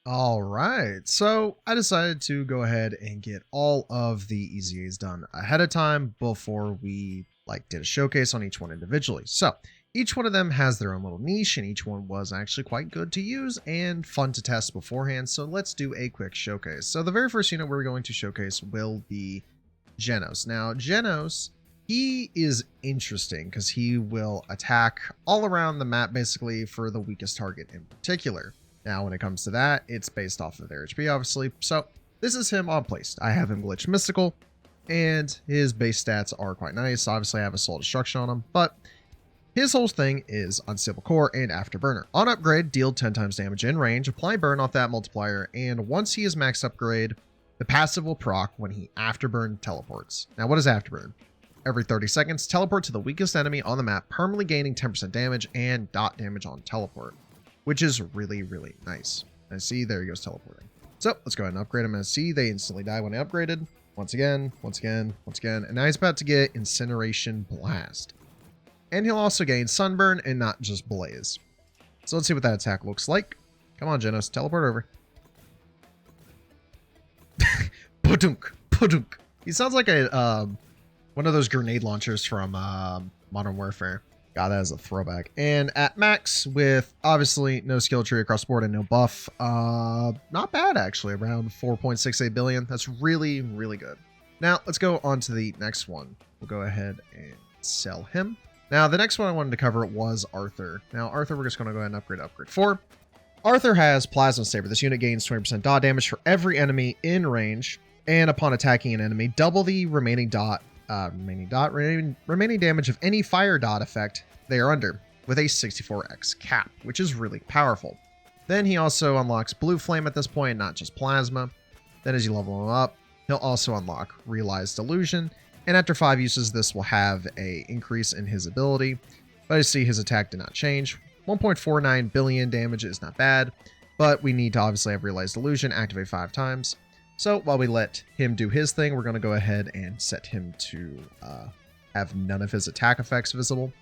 All right, so I decided to go ahead and get all of the EZAs done ahead of time before we did a showcase on each one individually. So each one of them has their own little niche, and each one was actually quite good to use and fun to test beforehand. So let's do a quick showcase. So the very first unit we're going to showcase will be Genos. Now Genos, he is interesting because he will attack all around the map basically for the weakest target in particular. Now, when it comes to that, it's based off of their HP, obviously. So this is him on placed. I have him glitched mystical, and his base stats are quite nice. Obviously, I have a soul destruction on him, but his whole thing is unstable core and afterburner. On upgrade, deal 10 times damage in range, apply burn off that multiplier, and once he is max upgrade, the passive will proc when he afterburn teleports. Now, what is afterburn? Every 30 seconds, teleport to the weakest enemy on the map, permanently gaining 10% damage and dot damage on teleport, which is really, really nice. And see, there he goes teleporting. So let's go ahead and upgrade him. As see, they instantly die when upgraded. Once again, once again, once again. And now he's about to get Incineration Blast. And he'll also gain Sunburn and not just Blaze. So let's see what that attack looks like. Come on, Genos, teleport over. Pudunk, pudunk. He sounds like a one of those grenade launchers from Modern Warfare. God, that is a throwback. And at max, with obviously no skill tree across the board and no buff, not bad actually, around 4.68 billion. That's really, really good. Now let's go on to the next one. We'll go ahead and sell him. Now the next one I wanted to cover was Arthur. Now Arthur, we're just going to go ahead and upgrade 4. Arthur has Plasma Saber. This unit gains 20% dot damage for every enemy in range, and upon attacking an enemy, double the remaining damage of any fire dot effect they are under, with a 64x cap, which is really powerful. Then he also unlocks Blue Flame at this point, not just Plasma. Then as you level him up, he'll also unlock Realized Illusion, and after 5 uses, this will have a increase in his ability. But as you see, his attack did not change. 1.49 billion damage is not bad, but we need to obviously have Realized Illusion, activate 5 times. So while we let him do his thing, we're going to go ahead and set him to have none of his attack effects visible.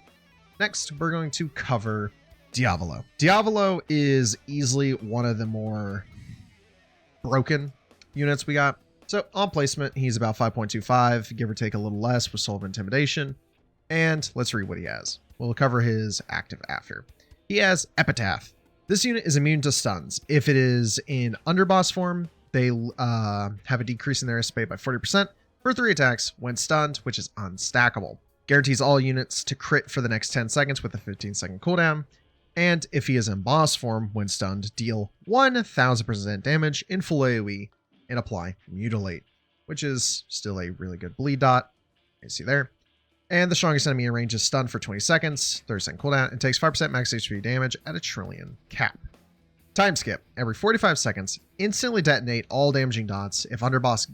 Next, we're going to cover Diavolo. Diavolo is easily one of the more broken units we got. So on placement, he's about 5.25, give or take a little less with Soul of Intimidation. And let's read what he has. We'll cover his active after. He has Epitaph. This unit is immune to stuns. If it is in underboss form, they have a decrease in their SP by 40% for 3 attacks when stunned, which is unstackable. Guarantees all units to crit for the next 10 seconds with a 15-second cooldown. And if he is in boss form, when stunned, deal 1000% damage in full AoE and apply Mutilate, which is still a really good bleed dot. You see there. And the strongest enemy in range is stunned for 20 seconds, 30-second cooldown, and takes 5% max HP damage at a trillion cap. Time skip. Every 45 seconds, instantly detonate all damaging dots. If underboss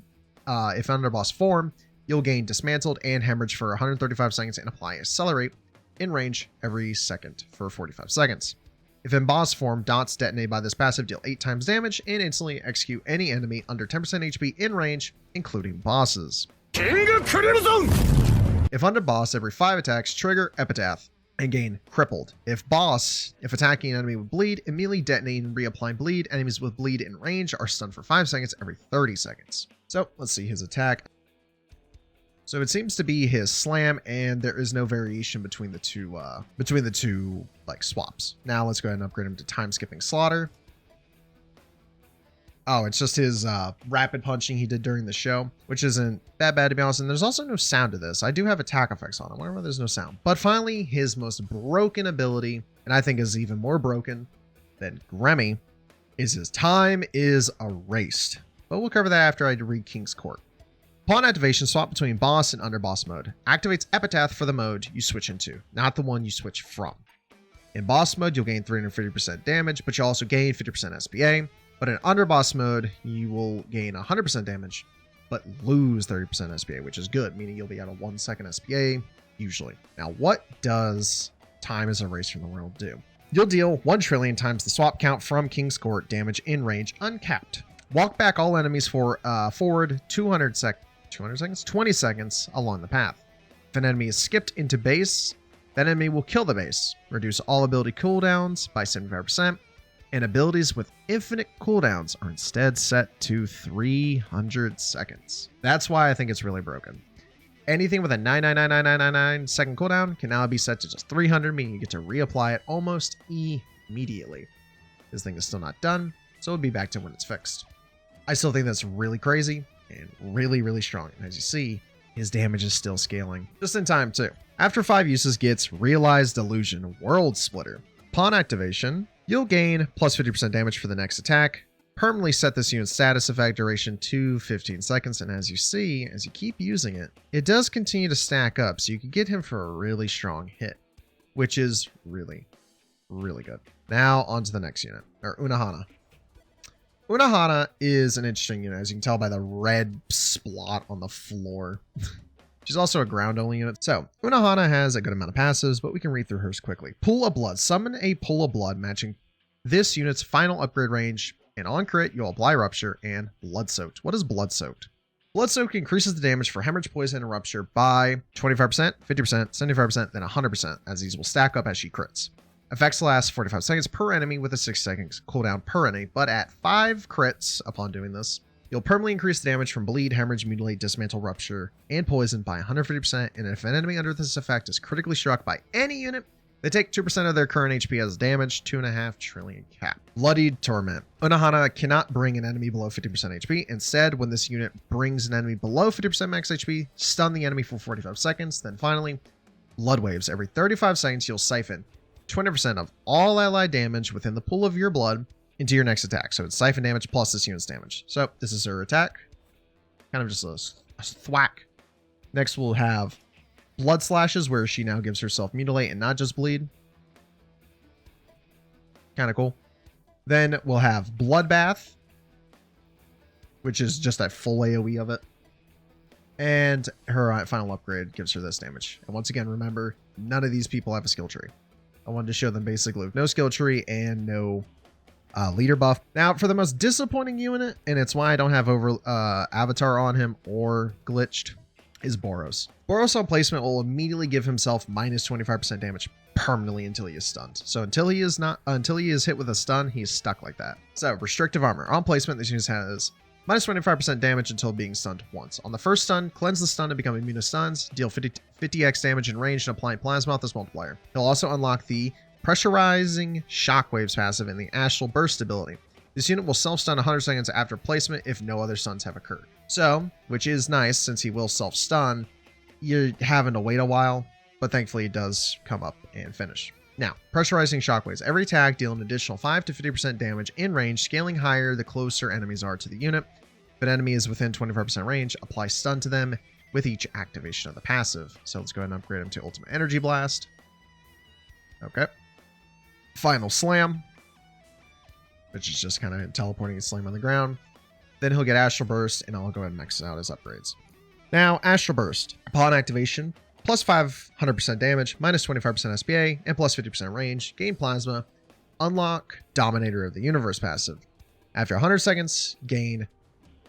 form, you'll gain Dismantled and Hemorrhage for 135 seconds and apply Accelerate in range every second for 45 seconds. If in boss form, dots detonated by this passive deal 8 times damage and instantly execute any enemy under 10% HP in range, including bosses. If under boss, every 5 attacks, trigger Epitaph and gain Crippled. If attacking an enemy with bleed, immediately detonate and reapply bleed. Enemies with bleed in range are stunned for 5 seconds every 30 seconds. So let's see his attack. So it seems to be his slam, and there is no variation between the two swaps. Now let's go ahead and upgrade him to time skipping slaughter. Oh, it's just his rapid punching he did during the show, which isn't that bad to be honest. And there's also no sound to this. I do have attack effects on him. Why there's no sound? But finally, his most broken ability, and I think is even more broken than Gremmy, is his time is erased. But we'll cover that after I read King's Court. Upon activation, swap between boss and underboss mode. Activates Epitaph for the mode you switch into, not the one you switch from. In boss mode, you'll gain 350% damage, but you'll also gain 50% SPA. But in underboss mode, you will gain 100% damage, but lose 30% SPA, which is good, meaning you'll be at a 1 second SPA, usually. Now, what does time is erased from the world do? You'll deal 1 trillion times the swap count from King's Court damage in range, uncapped. Walk back all enemies for forward 20 seconds along the path. If an enemy is skipped into base, that enemy will kill the base, reduce all ability cooldowns by 75%, and abilities with infinite cooldowns are instead set to 300 seconds. That's why I think it's really broken. Anything with a 9999999 second cooldown can now be set to just 300, meaning you get to reapply it almost immediately. This thing is still not done, so it'll be back to when it's fixed. I still think that's really crazy and really, really strong. And as you see, his damage is still scaling. Just in time too. After 5 uses, gets Realized Illusion World Splitter. Upon activation, you'll gain plus 50% damage for the next attack. Permanently set this unit's status effect duration to 15 seconds, and as you see, as you keep using it, it does continue to stack up, so you can get him for a really strong hit, which is really, really good. Now, on to the next unit, or Unohana. Unohana is an interesting unit, as you can tell by the red splot on the floor. She's also a ground-only unit. So, Unohana has a good amount of passives, but we can read through hers quickly. Pool of Blood. Summon a Pool of Blood matching this unit's final upgrade range, and on crit, you'll apply Rupture and Blood Soaked. What is Blood Soaked? Blood Soaked increases the damage for Hemorrhage, Poison, and Rupture by 25%, 50%, 75%, then 100%, as these will stack up as she crits. Effects last 45 seconds per enemy with a 6 seconds cooldown per enemy, but at 5 crits upon doing this, you'll permanently increase the damage from Bleed, Hemorrhage, Mutilate, Dismantle, Rupture, and Poison by 150%, and if an enemy under this effect is critically struck by any unit, they take 2% of their current HP as damage, 2.5 trillion cap. Bloodied Torment. Unohana cannot bring an enemy below 50% HP. Instead, when this unit brings an enemy below 50% max HP, stun the enemy for 45 seconds. Then finally, Blood Waves. Every 35 seconds, you'll siphon 20% of all allied damage within the pool of your blood into your next attack. So it's siphon damage plus this unit's damage. So this is her attack. Kind of just a thwack. Next, we'll have Blood Slashes, where she now gives herself Mutilate and not just Bleed. Kind of cool. Then we'll have Bloodbath, which is just a full AoE of it. And her final upgrade gives her this damage. And once again, remember, none of these people have a skill tree. I wanted to show them basically with no skill tree and no leader buff. Now, for the most disappointing unit, and it's why I don't have Avatar on him or glitched, is Boros. Boros on placement will immediately give himself minus 25% damage permanently until he is stunned. So until he is hit with a stun, he's stuck like that. So restrictive armor. On placement, this unit has minus 25% damage until being stunned once. On the first stun, cleanse the stun to become immune to stuns, deal 50x damage in range, and apply plasma with this multiplier. He'll also unlock the Pressurizing Shockwaves passive and the Astral Burst ability. This unit will self-stun 100 seconds after placement if no other stuns have occurred. So, which is nice since he will self-stun, you're having to wait a while, but thankfully it does come up and finish. Now, Pressurizing Shockwaves. Every attack deal an additional 5 to 50% damage in range, scaling higher the closer enemies are to the unit. If an enemy is within 25% range, apply stun to them with each activation of the passive. So let's go ahead and upgrade him to Ultimate Energy Blast. Okay. Final Slam, which is just kind of teleporting and slam on the ground. Then he'll get Astral Burst, and I'll go ahead and max out his upgrades. Now, Astral Burst. Upon activation, plus 500% damage, minus 25% SPA, and plus 50% range. Gain Plasma. Unlock Dominator of the Universe passive. After 100 seconds, gain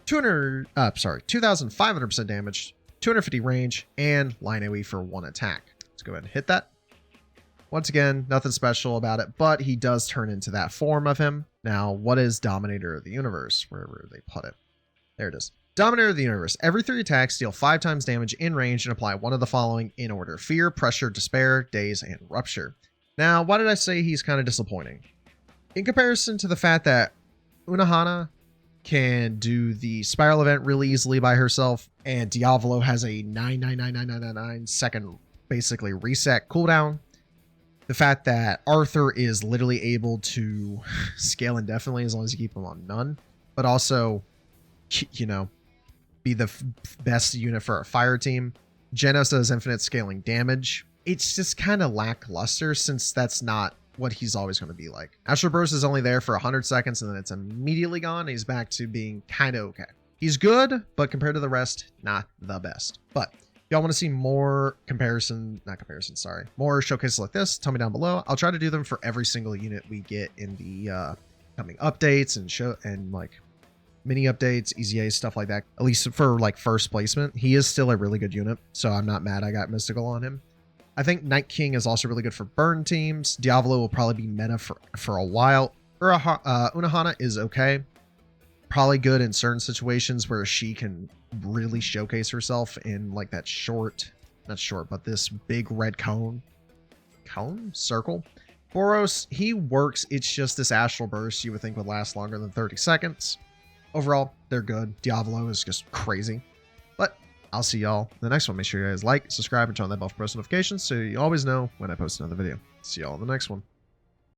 2,500% damage, 250 range, and line AoE for 1 attack. Let's go ahead and hit that. Once again, nothing special about it, but he does turn into that form of him. Now, what is Dominator of the Universe? Wherever they put it. There it is. Dominator of the Universe. Every 3 attacks deal 5 times damage in range and apply one of the following in order: Fear, Pressure, Despair, Daze, and Rupture. Now, why did I say he's kind of disappointing? In comparison to the fact that Unohana can do the Spiral event really easily by herself, and Diavolo has a 9999999 second basically reset cooldown. The fact that Arthur is literally able to scale indefinitely as long as you keep him on none, but also, you know, be the best unit for a fire team. Genos does infinite scaling damage. It's just kind of lackluster since that's not what he's always going to be like. Astral Burst is only there for 100 seconds and then it's immediately gone. He's back to being kind of okay. He's good, but compared to the rest, not the best. But y'all want to see more more showcases like this, tell me down below. I'll try to do them for every single unit we get in the coming updates and like mini updates, EZA, stuff like that. At least for like first placement, he is still a really good unit, so I'm not mad I got Mystical on him. I think Night King is also really good for burn teams. Diavolo will probably be meta for a while. Unohana is okay. Probably good in certain situations where she can really showcase herself in like that not short, but this big red circle. Boros, he works. It's just this astral burst you would think would last longer than 30 seconds. Overall, they're good. Diavolo is just crazy. But I'll see y'all in the next one. Make sure you guys like, subscribe, and turn on that bell for post notifications so you always know when I post another video. See y'all in the next one.